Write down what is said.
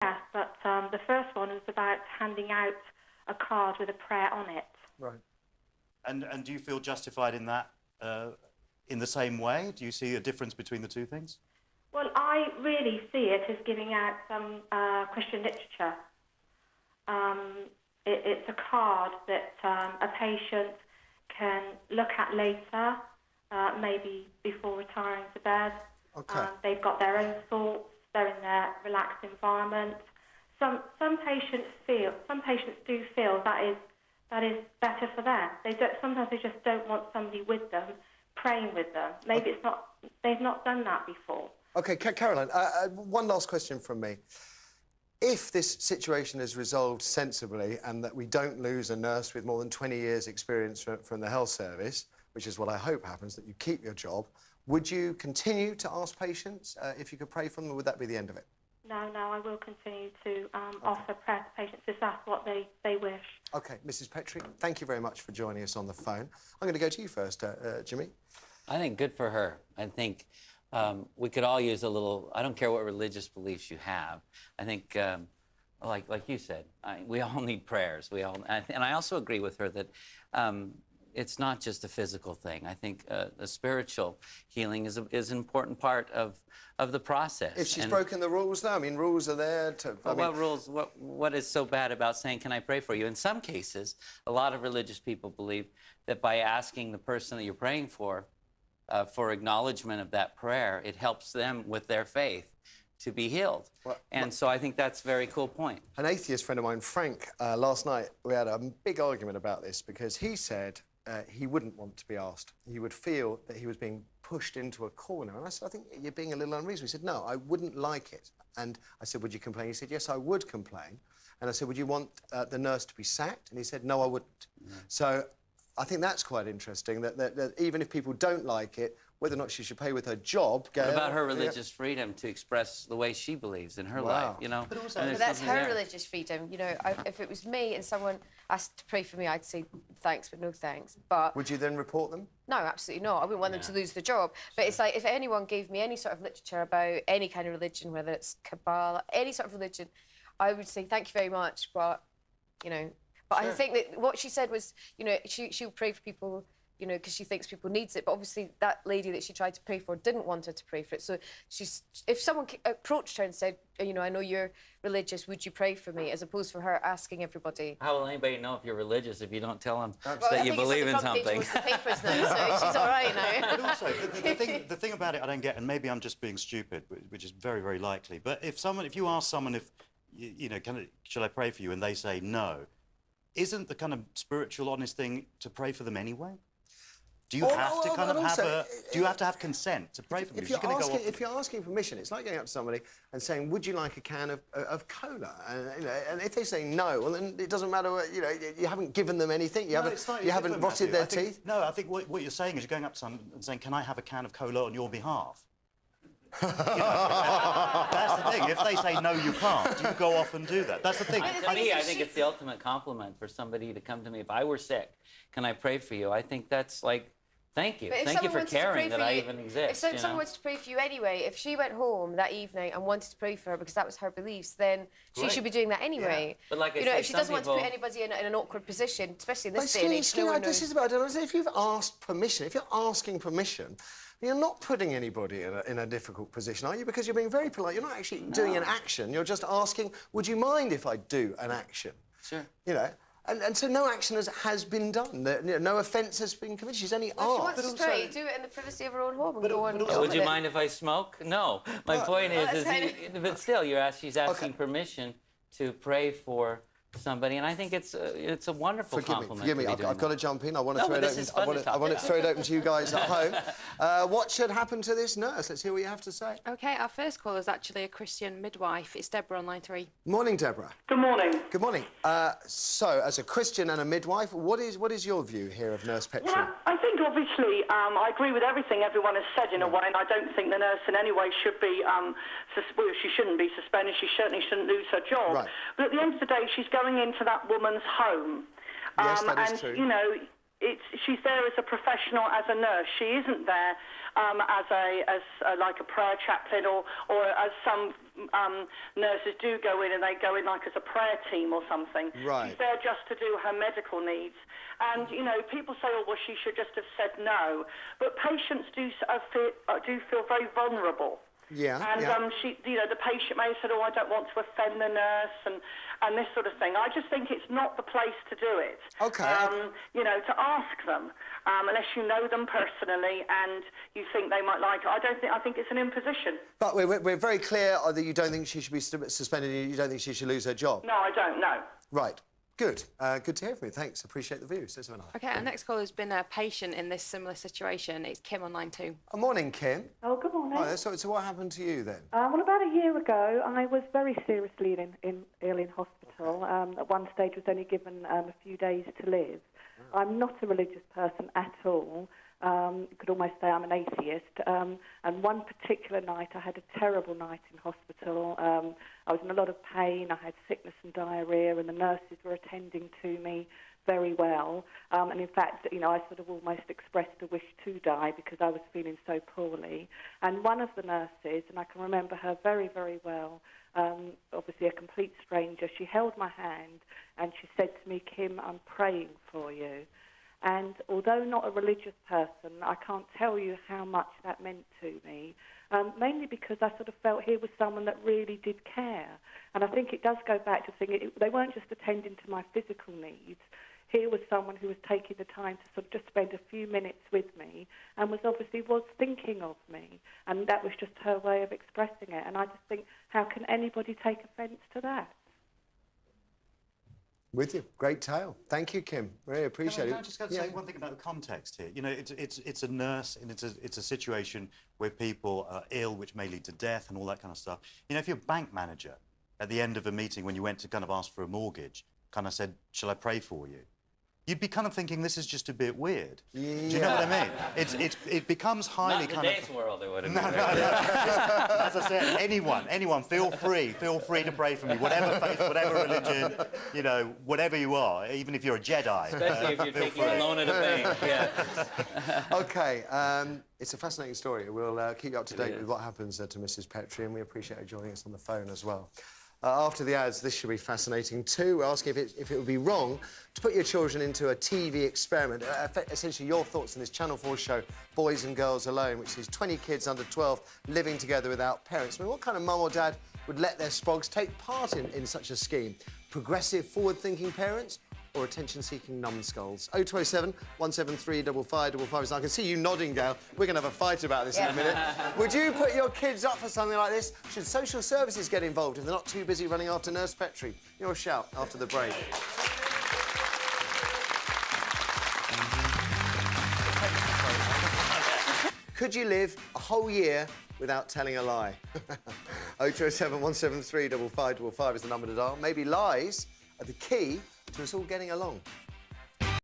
Yes, but the first one was about handing out a card with a prayer on it. Right. And do you feel justified in that in the same way? Do you see a difference between the two things? Well, I really see it as giving out some Christian literature. It's a card that a patient can look at later, maybe before retiring to bed. Okay. They've got their own thoughts. They're in their relaxed environment. Some patients do feel that is better for them. Sometimes they just don't want somebody with them, praying with them. Maybe they've not done that before. Okay, Caroline, one last question from me. If this situation is resolved sensibly and that we don't lose a nurse with more than 20 years' experience from the health service, which is what I hope happens, that you keep your job, would you continue to ask patients if you could pray for them, or would that be the end of it? No, I will continue to offer prayer to patients if that's what they wish. OK, Mrs Petrie, thank you very much for joining us on the phone. I'm going to go to you first, Jimmy. I think good for her. I think we could all use a little... I don't care what religious beliefs you have. I think, like you said, we all need prayers. And I also agree with her that it's not just a physical thing. I think the spiritual healing is an important part of the process. If she's broken the rules, though, I mean, rules are there to... What rules? What is so bad about saying, can I pray for you? In some cases, a lot of religious people believe that by asking the person that you're praying for acknowledgement of that prayer, it helps them with their faith to be healed. So I think that's a very cool point. An atheist friend of mine, Frank, last night, we had a big argument about this because he said he wouldn't want to be asked. He would feel that he was being pushed into a corner. And I said, I think you're being a little unreasonable. He said, no, I wouldn't like it. And I said, would you complain? He said, yes, I would complain. And I said, would you want the nurse to be sacked? And he said, no, I wouldn't. Yeah. So I think that's quite interesting, that even if people don't like it, whether or not she should pay with her job... What about her religious freedom to express the way she believes in her life, you know? But that's her religious freedom. You know, if it was me and someone asked to pray for me, I'd say thanks, but no thanks. But... Would you then report them? No, absolutely not. I wouldn't want them to lose the job. But it's like, if anyone gave me any sort of literature about any kind of religion, whether it's Kabbalah, any sort of religion, I would say thank you very much, but, you know... But I think that what she said was, you know, she'll pray for people, you know, because she thinks people needs it. But obviously that lady that she tried to pray for didn't want her to pray for it. So if someone approached her and said, you know, I know you're religious, would you pray for me? As opposed to her asking everybody. How will anybody know if you're religious if you don't tell them that you believe in something? The papers now, so she's all right now. But also, the thing about it I don't get, and maybe I'm just being stupid, which is very, very likely, but if you ask someone if, you know, should I pray for you, and they say no, isn't the kind of spiritual, honest thing to pray for them anyway? Do you have to kind of do you have to have consent to pray for them? If you're asking permission, it's like going up to somebody and saying, would you like a can of cola? And, you know, and if they say no, well, then it doesn't matter, you know, you haven't given them anything, you haven't rotted their teeth. No, I think what you're saying is you're going up to someone and saying, can I have a can of cola on your behalf? You know, that's the thing. If they say no, you can't, you go off and do that. That's the thing. To me, I think it's the ultimate compliment for somebody to come to me. If I were sick, can I pray for you? I think that's like, thank you. Thank you for caring that I even exist. If someone wants to pray for you anyway, if she went home that evening and wanted to pray for her because that was her beliefs, then she should be doing that anyway. Yeah. But like I you know, if she doesn't want to put anybody in an awkward position, especially in this day and age, no one knows. This is about, if you've asked permission, if you're asking permission, you're not putting anybody in a difficult position, are you? Because you're being very polite. You're not actually doing an action. You're just asking, would you mind if I do an action? Sure. You know? And so no action has been done. No offence has been committed. She's only asked. If she wants to pray, do it in the privacy of her own home and go on. Would you mind if I smoke? No. My point is but still, she's asking permission to pray for somebody, and I think it's a wonderful compliment. Forgive me, I've got to jump in. I want to throw it open. I want to throw it open to you guys at home. What should happen to this nurse? Let's hear what you have to say. OK, our first caller is actually a Christian midwife. It's Deborah on line 3. Morning, Deborah. Good morning. Good morning. So, as a Christian and a midwife, what is your view here of Nurse Petrie? Well, I think obviously I agree with everything everyone has said in a way, and I don't think the nurse in any way should be she shouldn't be suspended. She certainly shouldn't lose her job. Right. But at the end of the day, she's going into that woman's home. Yes, that is true. You know, she's there as a professional, as a nurse. She isn't there like a prayer chaplain or as some nurses do go in, and they go in like as a prayer team or something. Right. She's there just to do her medical needs. And, you know, people say, oh, well, she should just have said no. But patients do feel very vulnerable. Yeah, and she, you know, the patient may have said, "Oh, I don't want to offend the nurse," and this sort of thing. I just think it's not the place to do it. Okay. You know, to ask them, unless you know them personally and you think they might like it. I think it's an imposition. But we're very clear that you don't think she should be suspended. You don't think she should lose her job. No, I don't. No. Right. Good. Good to hear from you. Thanks. Appreciate the view. Okay, our next caller has been a patient in this similar situation. It's Kim on line 2. Good morning, Kim. Oh, good morning. Right, so what happened to you then? Well, about a year ago, I was very seriously ill in hospital. At one stage, was only given a few days to live. I'm not a religious person at all. You could almost say I'm an atheist. And one particular night, I had a terrible night in hospital. I was in a lot of pain. I had sickness and diarrhoea, and the nurses were attending to me very well. And in fact, you know, I sort of almost expressed a wish to die because I was feeling so poorly. And one of the nurses, and I can remember her very, very well, obviously a complete stranger, she held my hand and she said to me, "Kim, I'm praying for you." And although not a religious person, I can't tell you how much that meant to me, mainly because I sort of felt here was someone that really did care. And I think it does go back to thinking they weren't just attending to my physical needs. Here was someone who was taking the time to sort of just spend a few minutes with me and was thinking of me. And that was just her way of expressing it. And I just think, how can anybody take offence to that? With you. Great tale. Thank you, Kim. Really appreciate it. I just got to say one thing about the context here. You know, it's a nurse, and it's a situation where people are ill, which may lead to death and all that kind of stuff. You know, if you're a bank manager at the end of a meeting when you went to kind of ask for a mortgage, kind of said, "Shall I pray for you?" You'd be kind of thinking this is just a bit weird. Yeah. Do you know what I mean? It becomes highly Not in today's world, it would have been. As I said, anyone, feel free to pray for me, whatever faith, whatever religion, you know, whatever you are, even if you're a Jedi. Especially if you're taking a loan at a bank. Yeah. OK, it's a fascinating story. We'll keep you up to date with what happens to Mrs. Petrie, and we appreciate her joining us on the phone as well. After the ads, this should be fascinating too. We're asking if it would be wrong to put your children into a TV experiment. Essentially, your thoughts on this Channel 4 show, Boys and Girls Alone, which sees 20 kids under 12 living together without parents. I mean, what kind of mum or dad would let their sprogs take part in such a scheme? Progressive, forward-thinking parents? Or attention-seeking numbskulls? 0207 173 5555. I can see you nodding, Gail. We're going to have a fight about this in a minute. Would you put your kids up for something like this? Should social services get involved if they're not too busy running after Nurse Petrie? Your shout after the break. Could you live a whole year without telling a lie? 0207 173 5555 is the number to dial. Maybe lies are the key to us all getting along.